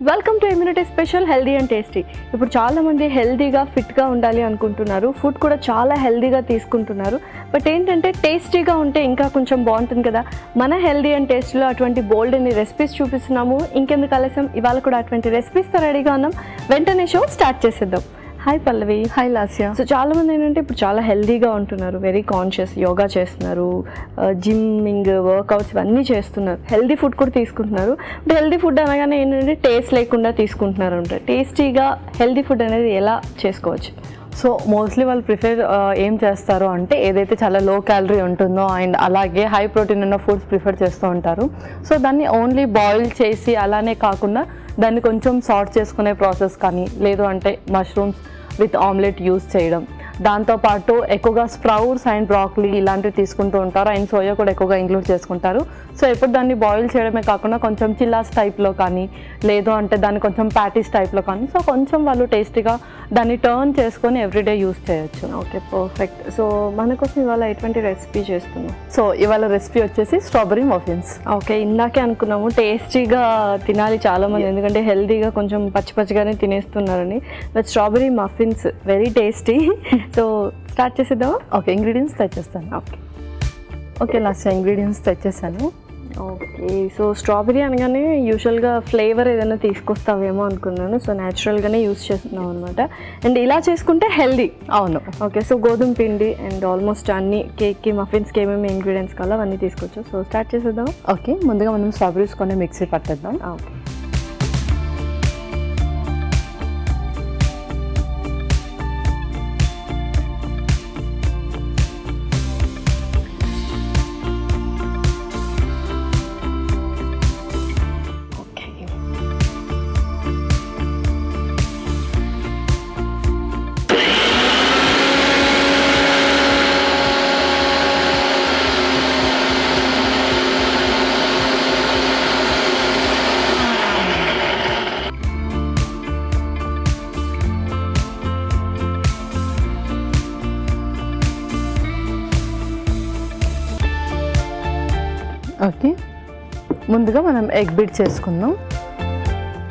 Welcome to immunity special healthy and tasty. ఇప్పుడు చాలామంది హెల్దీగా ఫిట్గా ఉండాలి అనుకుంటున్నారు, ఫుడ్ కూడా చాలా హెల్దీగా తీసుకుంటున్నారు. బట్ ఏంటంటే టేస్టీగా ఉంటే ఇంకా కొంచెం బాగుంటుంది కదా. మన హెల్దీ అండ్ టేస్టీలో అటువంటి బోల్డ్ అని రెసిపీస్ చూపిస్తున్నాము. ఇంకెందుకు ఆలస్యం, ఇవాళ కూడా అటువంటి రెసిపీస్తో రెడీగా ఉన్నాం. వెంటనే షో స్టార్ట్ చేసేద్దాం. హాయ్ పల్లవి. హాయ్ లాస్య. సో చాలామంది ఏంటంటే ఇప్పుడు చాలా హెల్దీగా ఉంటున్నారు, వెరీ కాన్షియస్, యోగా చేస్తున్నారు, జిమ్మింగ్, వర్కౌట్స్ ఇవన్నీ చేస్తున్నారు, హెల్దీ ఫుడ్ కూడా తీసుకుంటున్నారు. బట్ హెల్దీ ఫుడ్ అనగానే ఏంటంటే టేస్ట్ లేకుండా తీసుకుంటున్నారు అంటే టేస్టీగా హెల్దీ ఫుడ్ అనేది ఎలా చేసుకోవచ్చు? సో మోస్ట్లీ వాళ్ళు ప్రిఫర్ ఏం చేస్తారు అంటే ఏదైతే చాలా లో క్యాలరీ ఉంటుందో అండ్ అలాగే హై ప్రోటీన్ ఉన్న ఫుడ్స్ ప్రిఫర్ చేస్తూ ఉంటారు. సో దాన్ని ఓన్లీ బాయిల్ చేసి అలానే కాకుండా దాన్ని కొంచెం సార్ట్ చేసుకునే ప్రాసెస్ కానీ, లేదు అంటే మష్రూమ్స్ విత్ ఆమ్లెట్ యూస్ చేయడం, దాంతోపాటు ఎక్కువగా స్ప్రౌట్స్ అండ్ బ్రాక్లీ ఇలాంటివి తీసుకుంటూ ఉంటారు అండ్ సోయా కూడా ఎక్కువగా ఇంక్లూడ్ చేసుకుంటారు. సో ఎప్పుడు దాన్ని బాయిల్ చేయడమే కాకుండా కొంచెం చిల్లాస్ టైప్లో కానీ, లేదు అంటే దాన్ని కొంచెం ప్యాటీస్ టైప్లో కానీ, సో కొంచెం వాళ్ళు టేస్టీగా దాన్ని టర్న్ చేసుకొని ఎవ్రీడే యూస్ చేయొచ్చు. Okay, perfect. సో మన కోసం ఇవాళ ఎటువంటి రెసిపీ చేస్తున్నాం? సో ఇవాళ రెసిపీ వచ్చేసి స్ట్రాబెరీ మఫిన్స్. ఓకే, ఇందాకే అనుకున్నాము టేస్టీగా తినాలి చాలామంది, ఎందుకంటే హెల్తీగా కొంచెం పచ్చి పచ్చిగానే తినేస్తున్నారని. But strawberry muffins very tasty. So start చేసేద్దామా? ఓకే, ఇంగ్రీడియంట్స్ తెచ్చేస్తాను. ఓకే లాస్ట్ ఇంగ్రీడియంట్స్ తెచ్చేసాను. ఓకే, సో స్ట్రాబెరీ అనగానే యూజువల్గా ఫ్లేవర్ ఏదైనా తీసుకొస్తావేమో అనుకున్నాను. సో న్యాచురల్గానే యూస్ చేస్తున్నాం అనమాట. అండ్ ఇలా చేసుకుంటే హెల్దీ. అవును. ఓకే, సో గోధుమ పిండి అండ్ ఆల్మోస్ట్ అన్ని కేక్కి, మఫిన్స్కి ఏమేమి ఇంగ్రీడియంట్స్ కావాలో అవన్నీ తీసుకోవచ్చు. సో స్టార్ట్ చేసేద్దాం. ఓకే, ముందుగా మనం స్ట్రాబెరీస్ కొన్ని మిక్సీ పట్టేద్దాం. ఓకే, ఓకే, ముందుగా మనం ఎగ్ బీట్ చేసుకుందాం.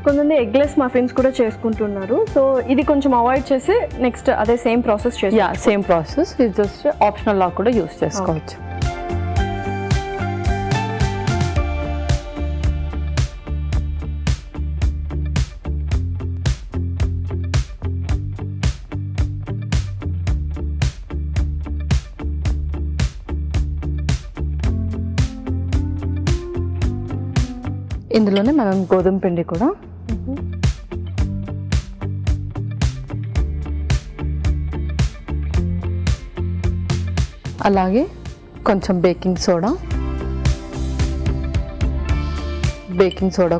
కొంతమంది ఎగ్లెస్ మఫిన్స్ కూడా చేసుకుంటున్నారు. సో ఇది కొంచెం అవాయిడ్ చేసి నెక్స్ట్ అదే సేమ్ ప్రాసెస్ చేసి, సేమ్ ప్రాసెస్, ఇది జస్ట్ ఆప్షనల్ లా కూడా యూస్ చేసుకోవచ్చు. ఇందులోనే మనం గోధుమ పిండి కూడా, అలాగే కొంచెం బేకింగ్ సోడా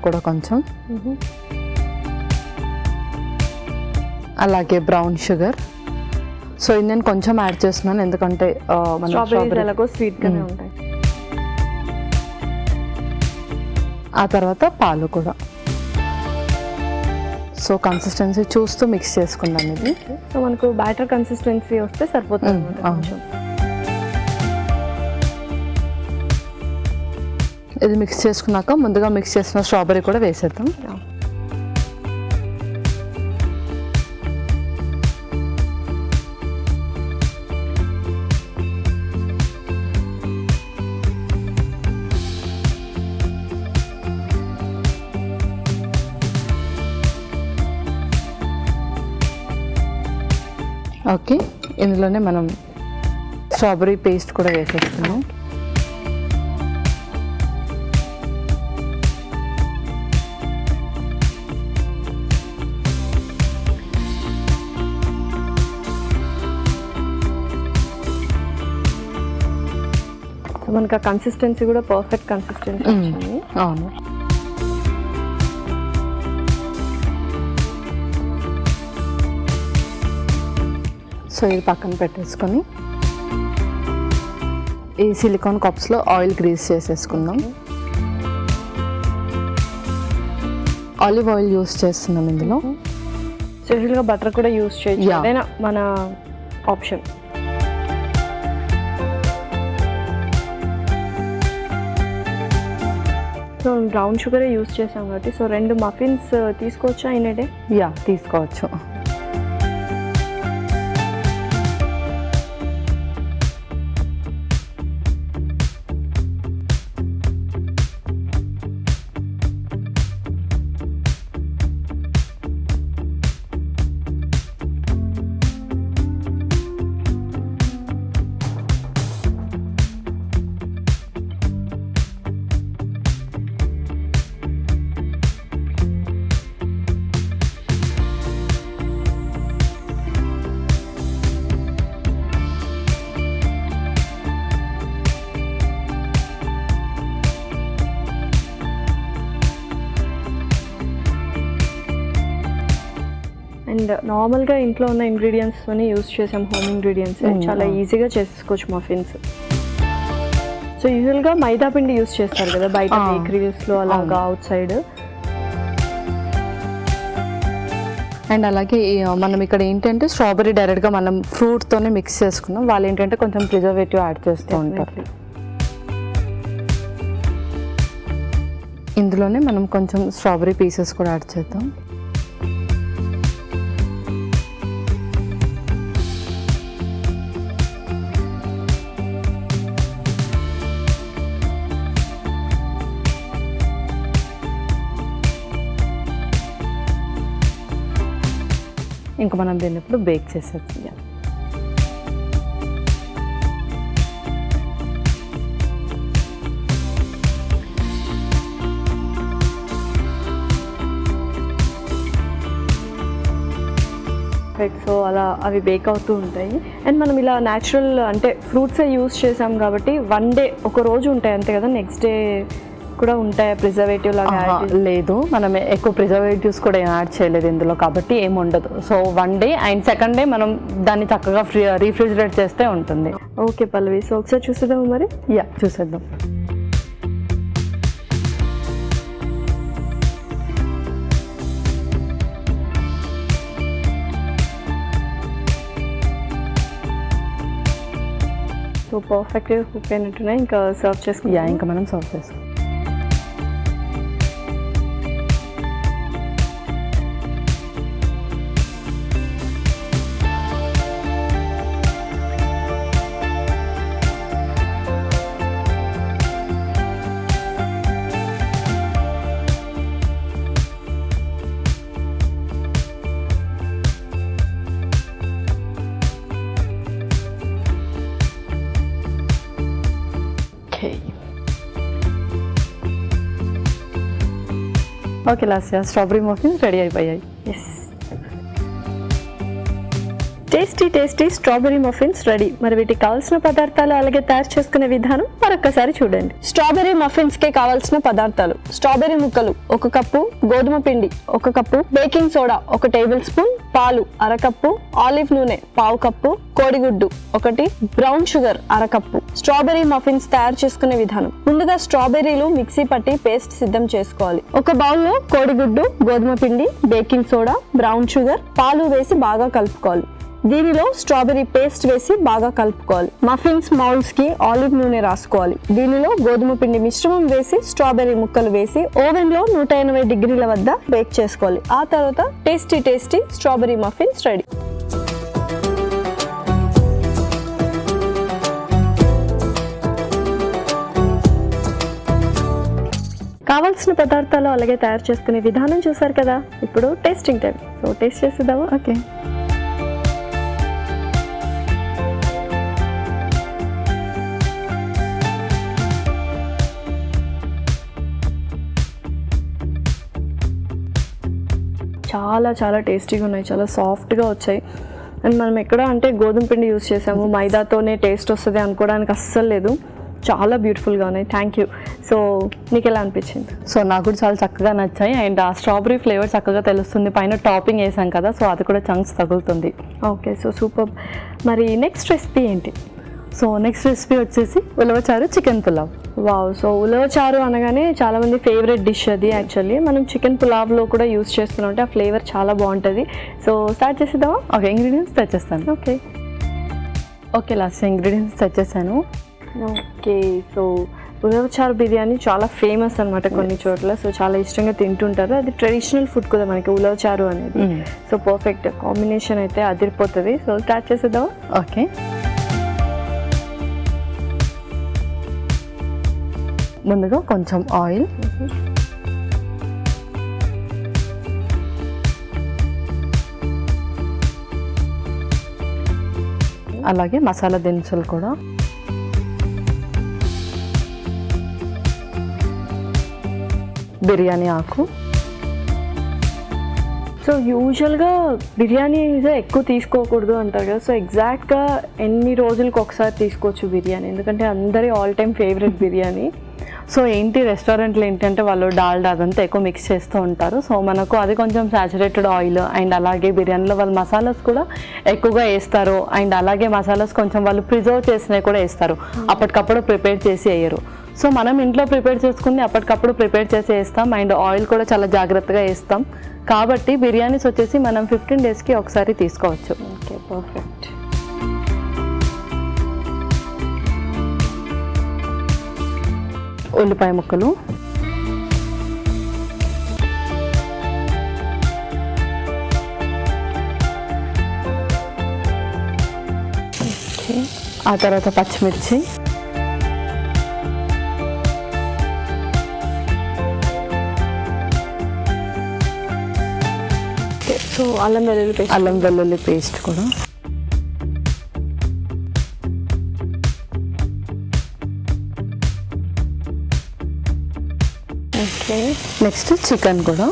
కూడా కొంచెం, అలాగే బ్రౌన్ షుగర్. సో ఇది నేను కొంచెం యాడ్ చేస్తున్నాను ఎందుకంటే స్ట్రాబెరీస్ ఎలాగో స్వీట్గానే ఉంటాయి. ఆ తర్వాత పాలు కూడా. సో కన్సిస్టెన్సీ చూస్తూ మిక్స్ చేసుకుందాం ఇది. సో మనకు బ్యాటర్ కన్సిస్టెన్సీ వస్తే సరిపోతుంది. ఇది మిక్స్ చేసుకున్నాక ముందుగా మిక్స్ చేసిన స్ట్రాబెరీ కూడా వేసేద్దాం. ఓకే, ఇందులోనే మనం స్ట్రాబెరీ పేస్ట్ కూడా వేసేస్తున్నాం. మనకు ఆ కన్సిస్టెన్సీ కూడా పర్ఫెక్ట్ కన్సిస్టెన్సీ వచ్చింది. అవును. సో ఇది పక్కన పెట్టేసుకొని ఈ సిలికాన్ కప్స్లో ఆయిల్ గ్రీస్ చేసేసుకుందాం. ఆలివ్ ఆయిల్ యూస్ చేస్తున్నాం ఇందులో. స్పెషల్గా బటర్ కూడా యూస్ చేయొచ్చు, అదేనా మన ఆప్షన్. సో బ్రౌన్ షుగరే యూస్ చేసాం కాబట్టి సో 2 మఫిన్స్ తీసుకోవచ్చా ఇన్ ఏ డే? యా, తీసుకోవచ్చు. అండ్ నార్మల్గా ఇంట్లో ఉన్న ఇంగ్రీడియంట్స్తోనే యూస్ చేసాం, హోమ్ ఇంగ్రీడియంట్స్. చాలా ఈజీగా చేసుకోవచ్చు మఫిన్స్. సో యూజువల్గా మైదా పిండి యూస్ చేస్తారు కదా బయట బేకరీస్లో అలాగా అవుట్ సైడ్. అండ్ అలాగే మనం ఇక్కడ ఏంటంటే స్ట్రాబెరీ డైరెక్ట్గా మనం ఫ్రూట్తోనే మిక్స్ చేసుకున్నాం. వాళ్ళు ఏంటంటే కొంచెం ప్రిజర్వేటివ్ యాడ్ చేస్తూ ఉంటారు. ఇందులోనే మనం కొంచెం స్ట్రాబెరీ పీసెస్ కూడా యాడ్ చేద్దాం. ఇంకా మనం దీన్ని ఇప్పుడు బేక్ చేసేది. సో అలా అవి బేక్ అవుతూ ఉంటాయి. అండ్ మనం ఇలా న్యాచురల్ అంటే ఫ్రూట్సే యూస్ చేసాం కాబట్టి 1 డే ఒక రోజు ఉంటాయి అంతే కదా, నెక్స్ట్ డే కూడా ఉంటాయి ప్రిజర్వేటివ్ లాగా? లేదు, మనం ఎక్కువ ప్రిజర్వేటివ్స్ కూడా యాడ్ చేయలేదు ఇందులో కాబట్టి ఏమి ఉండదు. So 1 day and 2nd day మనం దాన్ని చక్కగా రీఫ్రిజిరేట్ చేస్తే ఉంటుంది. ఓకే పల్లవి, సో ఒకసారి చూసేద్దాం మరి. యా, చూసేద్దాం. సో పర్ఫెక్ట్గా కుక్ అయినట్టున్నాయి. ఇంకా సర్వ్ చేసుకుంటాం. యా, ఇంకా మనం సర్వ్ చేసుకుంటాం. Okay Lasya, strawberry muffins ready అయిపోయాయి. Yes, tasty strawberry muffins ready. మరి వీటికి కావాల్సిన పదార్థాలు అలాగే తయారు చేసుకునే విధానం మరొకసారి చూడండి. స్ట్రాబెరీ మఫిన్స్ కి కావాల్సిన పదార్థాలు: స్ట్రాబెరీ ముక్కలు 1 కప్పు, గోధుమ పిండి 1 cup, baking soda 1 table spoon, పాలు 1/2 కప్పు, ఆలివ్ నూనె 1/2 కప్పు, కోడిగుడ్డు 1, brown sugar 1/2 cup. Strawberry muffins తయారు చేసుకునే విధానం: ముందుగా స్ట్రాబెరీలు మిక్సీ పట్టి పేస్ట్ సిద్ధం చేసుకోవాలి. ఒక బౌల్లో కోడిగుడ్డు, గోధుమ పిండి, బేకింగ్ సోడా, బ్రౌన్ షుగర్, పాలు వేసి బాగా కలుపుకోవాలి. దీనిలో స్ట్రాబెరీ పేస్ట్ వేసి బాగా కలుపుకోవాలి. మఫిన్స్ మౌల్డ్స్ కి ఆలివ్ నూనె రాసుకోవాలి. దీనిలో గోధుమ పిండి మిశ్రమం వేసి స్ట్రాబెరీ ముక్కలు వేసి ఓవెన్ లో 180 డిగ్రీల వద్ద బేక్ చేసుకోవాలి. ఆ తర్వాత టేస్టీ స్ట్రాబెరీ మఫిన్స్ రెడీ. కావాల్సిన పదార్థాలు అలాగే తయారు చేసుకునే విధానం చూసారు కదా. ఇప్పుడు టేస్టింగ్ టైం. సో టేస్ట్ చేసేద్దామా? ఓకే. చాలా టేస్టీగా ఉన్నాయి, చాలా సాఫ్ట్గా వచ్చాయి. అండ్ మనం ఎక్కడ అంటే గోధుమ పిండి యూస్ చేసాము, మైదాతోనే టేస్ట్ వస్తుంది అనుకోవడానికి అస్సలు లేదు. చాలా బ్యూటిఫుల్గా ఉన్నాయి. Thank you. సో నీకు ఎలా అనిపించింది? సో నాకు కూడా చాలా చక్కగా నచ్చాయి. అండ్ ఆ స్ట్రాబెరీ ఫ్లేవర్ చక్కగా తెలుస్తుంది. పైన టాపింగ్ వేసాం కదా, సో అది కూడా చంక్స్ తగులుతుంది. Okay, so super. మరి నెక్స్ట్ రెసిపీ ఏంటి? సో నెక్స్ట్ రెసిపీ వచ్చేసి ulavacharu chicken pulao. Wow, so ulavacharu అనగానే చాలామంది ఫేవరెట్ డిష్ అది. యాక్చువల్లీ మనం చికెన్ పులావ్లో కూడా యూస్ చేస్తున్నాం, అంటే ఆ ఫ్లేవర్ చాలా బాగుంటుంది. సో స్టార్ట్ చేసేద్దామా? ఓకే, ఇంగ్రీడియంట్స్ తెచ్చేస్తాను. ఓకే లాస్ట్ ఇంగ్రీడియంట్స్ తెచ్చేసాను. ఓకే, సో ఉలవచారు బిర్యానీ చాలా ఫేమస్ అనమాట కొన్ని చోట్ల. సో చాలా ఇష్టంగా తింటుంటారు. అది ట్రెడిషనల్ ఫుడ్ కూడా మనకి ఉలవచారు అనేది. సో పర్ఫెక్ట్ కాంబినేషన్ అయితే అదిరిపోతుంది. సో స్టార్ట్ చేసేద్దాం. ఓకే, ముందుగా కొంచెం ఆయిల్, అలాగే మసాలా దినుసులు కూడా, బిర్యానీ ఆకు. సో యూజువల్గా బిర్యానీ ఎక్కువ తీసుకోకూడదు అంటారు కదా. సో ఎగ్జాక్ట్గా ఎన్ని రోజులకు ఒకసారి తీసుకోవచ్చు బిర్యానీ? ఎందుకంటే అందరి all time favourite biryani. So ఏంటి, రెస్టారెంట్లో ఏంటంటే వాళ్ళు డాల్డా అదంతా ఎక్కువ మిక్స్ చేస్తూ ఉంటారు. సో మనకు అది కొంచెం సాచురేటెడ్ ఆయిల్. అండ్ అలాగే బిర్యానీలో వాళ్ళు మసాలాస్ కూడా ఎక్కువగా వేస్తారు. అండ్ అలాగే మసాలాస్ కొంచెం వాళ్ళు ప్రిజర్వ్ చేసినవి కూడా వేస్తారు, అప్పటికప్పుడు ప్రిపేర్ చేసి వేయరు. సో మనం ఇంట్లో ప్రిపేర్ చేసుకుని అప్పటికప్పుడు ప్రిపేర్ చేసి వేస్తాం. అండ్ ఆయిల్ కూడా చాలా జాగ్రత్తగా వేస్తాం. కాబట్టి బిర్యానీస్ వచ్చేసి మనం 15 డేస్కి ఒకసారి తీసుకోవచ్చు. Okay, perfect. ఉల్లిపాయ ముక్కలు, ఆ తర్వాత పచ్చిమిర్చి, సో అల్లం వెల్లుల్లి పేస్ట్ కూడా, ఓకే. నెక్స్ట్ చికెన్ కూడా,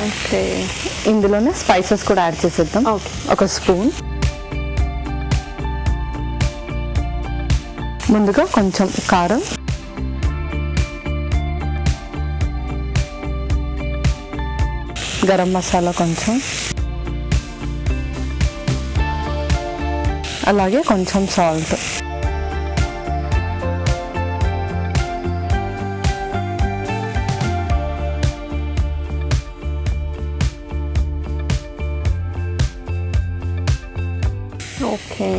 ఓకే. ఇందులోనే స్పైసెస్ కూడా యాడ్ చేసేద్దాం. ఓకే, ఒక స్పూన్. ముందుగా కొంచెం కారం, గరం మసాలా కొంచెం, అలాగే కొంచెం సాల్ట్. ఓకే.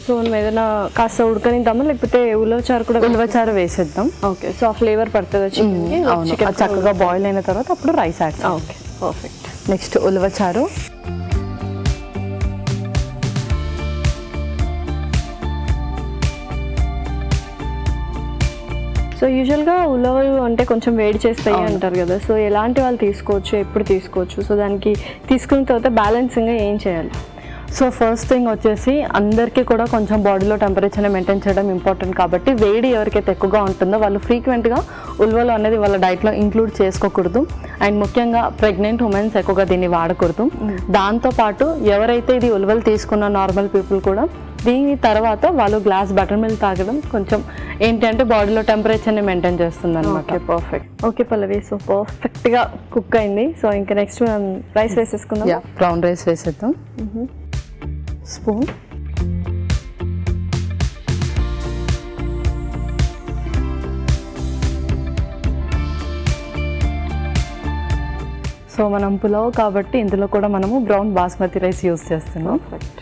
సో మనం ఏదైనా కాస్త ఉడకనిద్దామా, లేకపోతే ఉలవచారు వేసేద్దాం. ఓకే. సో ఆ ఫ్లేవర్ పడుతుంది చికెన్కి. అవును, అది చక్కగా బాయిల్ అయిన తర్వాత అప్పుడు rice add. Okay, perfect. Next ulavacharu. So యూజువల్గా ఉలవలు అంటే కొంచెం వేడి చేస్తాయి అంటారు కదా. సో ఎలాంటి వాళ్ళు తీసుకోవచ్చు, ఎప్పుడు తీసుకోవచ్చు? సో దానికి తీసుకున్న తర్వాత బ్యాలెన్సింగ్గా ఏం చేయాలి? సో ఫస్ట్ థింగ్ వచ్చేసి అందరికీ కూడా కొంచెం బాడీలో టెంపరేచర్ని మెయింటైన్ చేయడం ఇంపార్టెంట్. కాబట్టి వేడి ఎవరికైతే ఎక్కువగా ఉంటుందో వాళ్ళు ఫ్రీక్వెంట్గా ఉలవలు అనేది వాళ్ళ డైట్లో ఇంక్లూడ్ చేసుకోకూడదు. అండ్ ముఖ్యంగా ప్రెగ్నెంట్ ఉమెన్స్ ఎక్కువగా దీన్ని వాడకూడదు. దాంతోపాటు ఎవరైతే ఇది ఉలవలు తీసుకున్న నార్మల్ పీపుల్ కూడా దీని తర్వాత వాళ్ళు గ్లాస్ బటర్ మిల్క్ తాగడం కొంచెం ఏంటంటే బాడీలో టెంపరేచర్ని మెయింటైన్ చేస్తుంది అనమాట. పర్ఫెక్ట్. ఓకే పల్లవి, సో పర్ఫెక్ట్గా కుక్ అయింది. సో ఇంకా నెక్స్ట్ మనం రైస్ వేసేసుకుందాం. బ్రౌన్ రైస్ వేసేద్దాం. స్పూన్, సో మనం పులావ్ కాబట్టి ఇందులో కూడా మనము బ్రౌన్ బాస్మతి రైస్ యూస్ చేస్తున్నాం. పర్ఫెక్ట్.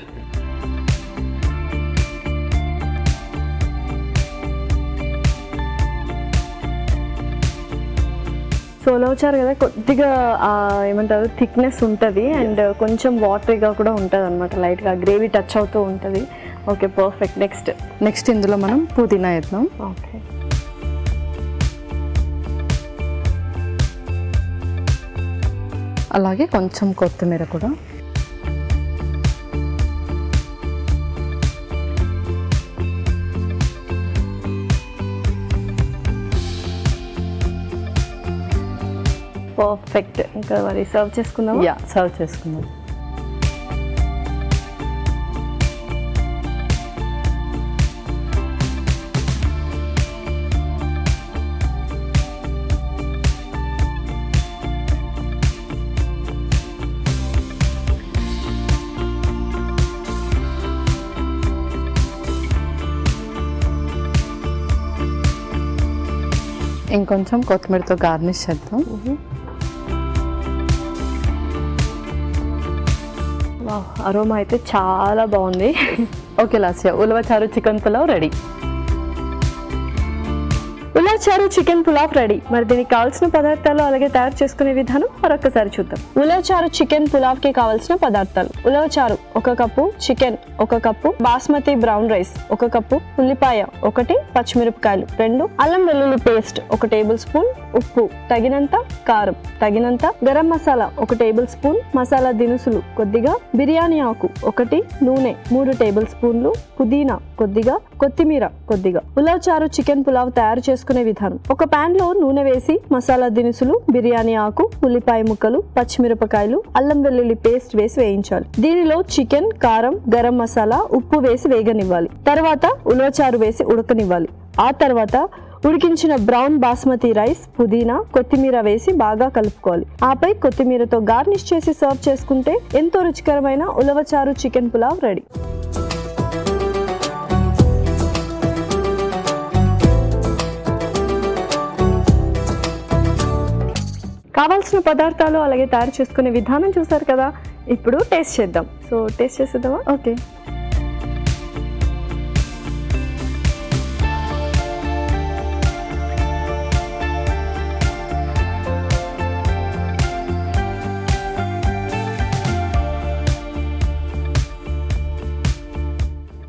సో ఉలవచారు కదా, కొద్దిగా ఏమంటారు థిక్నెస్ ఉంటుంది అండ్ కొంచెం వాటరీగా కూడా ఉంటుంది అనమాట. లైట్గా గ్రేవీ టచ్ అవుతూ ఉంటుంది. Okay, perfect. నెక్స్ట్ ఇందులో మనం పుదీనా వేద్దాం. ఓకే. అలాగే కొంచెం కొత్తిమీర కూడా. పర్ఫెక్ట్. ఇంకా మరి సర్వ్ చేసుకుందాం. సర్వ్ చేసుకుందాం. ఇంకొంచెం కొత్తిమీరతో గార్నిష్ చేద్దాం. అరోమా అయితే చాలా బాగుంది. ఓకే లాస్య, ఉలవచారు చికెన్ పులావ్ రెడీ. ఉలవచారు చికెన్ పులావ్ రెడీ. మరి దీనికి కావాల్సిన పదార్థాలు అలాగే తయారు చేసుకునే విధానం మరొకసారి చూద్దాం. ఉలవచారు చికెన్ పులావ్ కి కావాల్సిన పదార్థాలు: ఉలవచారు 1 cup, chicken 1 cup, basmati brown rice 1 cup, ఉల్లిపాయ 1, పచ్చిమిరపకాయలు 2, అల్లం వెల్లుల్లి పేస్ట్ 1 టేబుల్ స్పూన్, ఉప్పు తగినంత, కారం తగినంత, గరం మసాలా 1 టేబుల్ స్పూన్, మసాలా దినుసులు కొద్దిగా, బిర్యానీ ఆకు 1, నూనె 3 టేబుల్ స్పూన్లు, పుదీనా కొద్దిగా, కొత్తిమీర కొద్దిగా. ఉలవచారు చికెన్ పులావ్ తయారు చేసుకునే విధానం: ఒక పాన్ లో నూనె వేసి మసాలా దినుసులు, బిర్యానీ ఆకు, ఉల్లిపాయ ముక్కలు, పచ్చిమిరపకాయలు, అల్లం వెల్లుల్లి పేస్ట్ వేసి వేయించాలి. దీనిలో చికెన్, కారం, గరం మసాలా, ఉప్పు వేసి వేగనివ్వాలి. తర్వాత ఉలవచారు వేసి ఉడకనివ్వాలి. ఆ తర్వాత ఉడికించిన బ్రౌన్ బాస్మతి రైస్, పుదీనా, కొత్తిమీర వేసి బాగా కలుపుకోవాలి. ఆపై కొత్తిమీరతో గార్నిష్ చేసి సర్వ్ చేసుకుంటే ఎంతో రుచికరమైన ఉలవచారు చికెన్ పులావ్ రెడీ. కావాల్సిన పదార్థాలు అలాగే తయారు చేసుకునే విధానం చూసారు కదా. ఇప్పుడు టేస్ట్ చేద్దాం. సో టేస్ట్ చేసేద్దామా? ఓకే.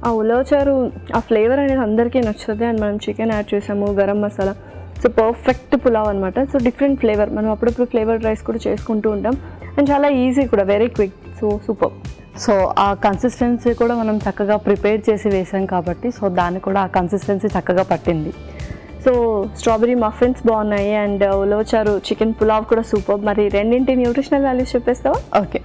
ఆ ఉలవచారు ఆ ఫ్లేవర్ అనేది అందరికీ నచ్చుతుంది. అండ్ మనం చికెన్ యాడ్ చేసాము, గరం మసాలా, సో పర్ఫెక్ట్ పులావ్ అనమాట. సో డిఫరెంట్ ఫ్లేవర్, మనం అప్పుడప్పుడు ఫ్లేవర్డ్ రైస్ కూడా చేసుకుంటూ ఉంటాం. అండ్ చాలా ఈజీ కూడా, very quick. So super. So ఆ కన్సిస్టెన్సీ కూడా మనం చక్కగా ప్రిపేర్ చేసి వేసాం కాబట్టి సో దాన్ని కూడా ఆ కన్సిస్టెన్సీ చక్కగా పట్టింది. సో స్ట్రాబెరీ మఫిన్స్ బాగున్నాయి అండ్ ఉలవచారు చికెన్ పులావ్ కూడా సూపర్. మరి రెండింటి న్యూట్రిషనల్ వాల్యూస్ చెప్పేస్తావా? ఓకే.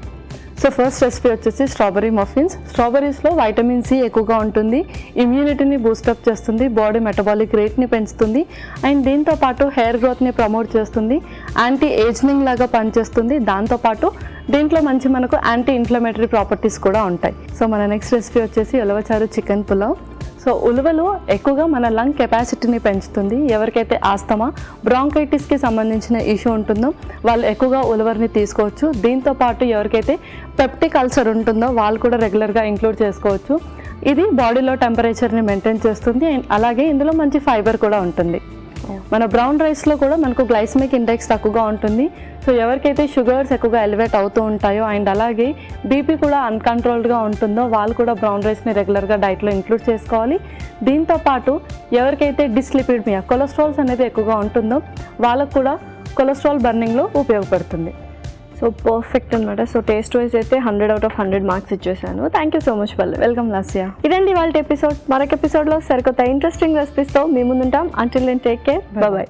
సో ఫస్ట్ రెసిపీ వచ్చేసి స్ట్రాబెరీ మఫిన్స్. స్ట్రాబెరీస్లో వైటమిన్ సి ఎక్కువగా ఉంటుంది, ఇమ్యూనిటీని బూస్టప్ చేస్తుంది, బాడీ మెటబాలిక్ రేట్ని పెంచుతుంది, అండ్ దీంతోపాటు హెయిర్ గ్రోత్ని ప్రమోట్ చేస్తుంది, యాంటీ ఏజింగ్ లాగా పనిచేస్తుంది. దాంతోపాటు దీంట్లో మంచి మనకు యాంటీ ఇన్ఫ్లమేటరీ ప్రాపర్టీస్ కూడా ఉంటాయి. సో మన నెక్స్ట్ రెసిపీ వచ్చేసి ఉలవచారు చికెన్ పులావ్. సో ఉలువలు ఎక్కువగా మన లంగ్ కెపాసిటీని పెంచుతుంది. ఎవరికైతే ఆస్తమా, బ్రాంకైటిస్కి సంబంధించిన ఇష్యూ ఉంటుందో వాళ్ళు ఎక్కువగా ఉలవరిని తీసుకోవచ్చు. దీంతోపాటు ఎవరికైతే పెప్టిక్ అల్సర్ ఉంటుందో వాళ్ళు కూడా రెగ్యులర్గా ఇంక్లూడ్ చేసుకోవచ్చు. ఇది బాడీలో టెంపరేచర్ని మెయింటైన్ చేస్తుంది అండ్ అలాగే ఇందులో మంచి ఫైబర్ కూడా ఉంటుంది. మన బ్రౌన్ రైస్లో కూడా మనకు గ్లైసమిక్ ఇండెక్స్ తక్కువగా ఉంటుంది. సో ఎవరికైతే షుగర్స్ ఎక్కువగా ఎలివేట్ అవుతూ ఉంటాయో అండ్ అలాగే బీపీ కూడా అన్కంట్రోల్డ్గా ఉంటుందో వాళ్ళు కూడా బ్రౌన్ రైస్ని రెగ్యులర్గా డైట్లో ఇంక్లూడ్ చేసుకోవాలి. దీంతోపాటు ఎవరికైతే డిస్లిపిడిమియా, కొలెస్ట్రాల్స్ అనేది ఎక్కువగా ఉంటుందో వాళ్ళకు కూడా కొలెస్ట్రాల్ బర్నింగ్లో ఉపయోగపడుతుంది. సో పర్ఫెక్ట్ అనమాట. సో టేస్ట్ వైజ్ అయితే 100 out of 100 మార్క్స్ ఇచ్చేసాను. Thank you so much Palle. Welcome Lasya. ఇదండి వాళ్ళ ఎపిసోడ్. మరొక ఎపిసోడ్లో సరికొత్త ఇంట్రెస్టింగ్ రెసిపీస్తో మీ ముందుంటాం. Until then take care, bye.